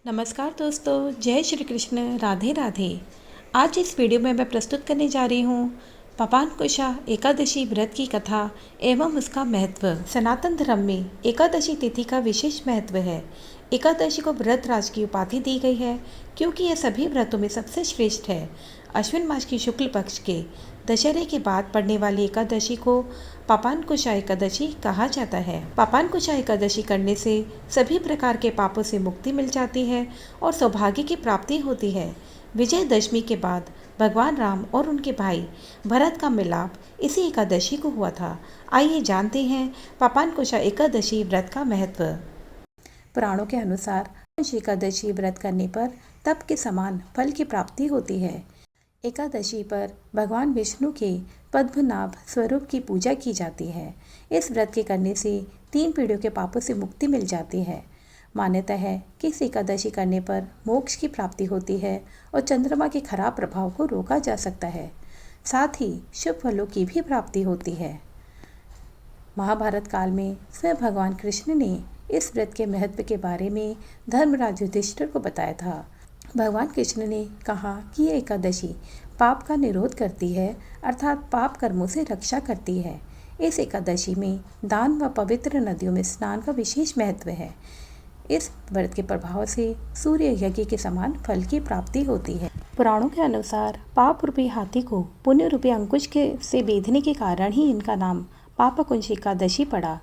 नमस्कार दोस्तों, जय श्री कृष्ण, राधे राधे। आज इस वीडियो में मैं प्रस्तुत करने जा रही हूँ पापांकुशा एकादशी व्रत की कथा एवं उसका महत्व। सनातन धर्म में एकादशी तिथि का विशेष महत्व है। एकादशी को व्रत राज की उपाधि दी गई है क्योंकि यह सभी व्रतों में सबसे श्रेष्ठ है। अश्विन मास की शुक्ल पक्ष के दशहरे के बाद पड़ने वाली एकादशी को पापांकुशा एकादशी कहा जाता है। पापांकुशा एकादशी करने से सभी प्रकार के पापों से मुक्ति मिल जाती है और सौभाग्य की प्राप्ति होती है। विजयदशमी के बाद भगवान राम और उनके भाई भरत का मिलाप इसी एकादशी को हुआ था। आइए जानते हैं पापांकुशा एकादशी व्रत का महत्व। पुराणों के अनुसार एकादशी व्रत करने पर तप के समान फल की प्राप्ति होती है। एकादशी पर भगवान विष्णु के पद्मनाभ स्वरूप की पूजा की जाती है। इस व्रत के करने से 3 पीढ़ियों के पापों से मुक्ति मिल जाती है। मान्यता है कि इस एकादशी करने पर मोक्ष की प्राप्ति होती है और चंद्रमा के खराब प्रभाव को रोका जा सकता है। साथ ही शुभ फलों की भी प्राप्ति होती है। महाभारत काल में स्वयं भगवान कृष्ण ने इस व्रत के महत्व के बारे में धर्मराज युधिष्ठिर को बताया था। भगवान कृष्ण ने कहा कि यह एकादशी पाप का निरोध करती है, अर्थात पाप कर्मों से रक्षा करती है। इस एकादशी में दान व पवित्र नदियों में स्नान का विशेष महत्व है। इस व्रत के प्रभाव से सूर्य यज्ञ के समान फल की प्राप्ति होती है। पुराणों के अनुसार पाप रूपी हाथी को पुण्य रूपी अंकुश से बेधने के कारण ही इनका नाम पापांकुशा एकादशी पड़ा।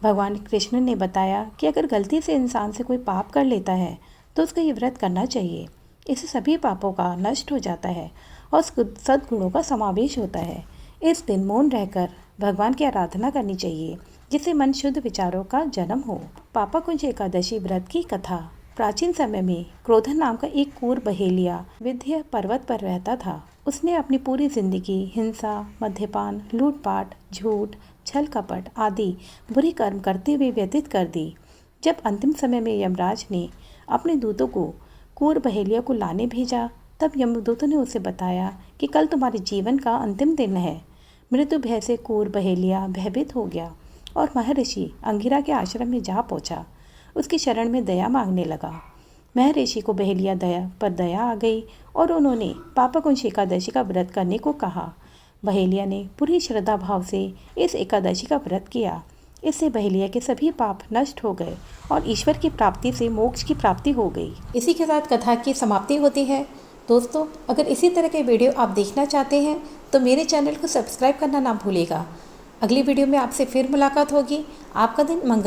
भगवान कृष्ण ने बताया कि अगर गलती से इंसान से कोई पाप कर लेता है तो उसको ये व्रत करना चाहिए। इससे सभी पापों का नष्ट हो जाता है और सद्गुणों का समावेश होता है। इस दिन मौन रहकर भगवान की आराधना करनी चाहिए, जिससे मन शुद्ध विचारों का जन्म हो। पापांकुशा एकादशी व्रत की कथा। प्राचीन समय में क्रोधन नाम का एक क्रूर बहेलिया विंध्य पर्वत पर रहता था। उसने अपनी पूरी जिंदगी हिंसा, मद्यपान, लूटपाट, झूठ, छल कपट आदि बुरे कर्म करते हुए व्यतीत कर दी। जब अंतिम समय में यमराज ने अपने दूतों को क्रूर बहेलिया को लाने भेजा, तब यमदूतों ने उसे बताया कि कल तुम्हारे जीवन का अंतिम दिन है। मृत्यु भय से क्रूर बहेलिया भयभीत हो गया और महर्षि अंगिरा के आश्रम में जा पहुंचा। उसकी शरण में दया मांगने लगा। महर्षि को बहेलिया पर दया आ गई और उन्होंने पापांकुशा एकादशी का व्रत करने को कहा। बहेलिया ने पूरी श्रद्धा भाव से इस एकादशी का व्रत किया। इससे बहेलिया के सभी पाप नष्ट हो गए और ईश्वर की प्राप्ति से मोक्ष की प्राप्ति हो गई। इसी के साथ कथा की समाप्ति होती है। दोस्तों, अगर इसी तरह के वीडियो आप देखना चाहते हैं तो मेरे चैनल को सब्सक्राइब करना ना भूलिएगा। अगली वीडियो में आपसे फिर मुलाकात होगी। आपका दिन मंगल।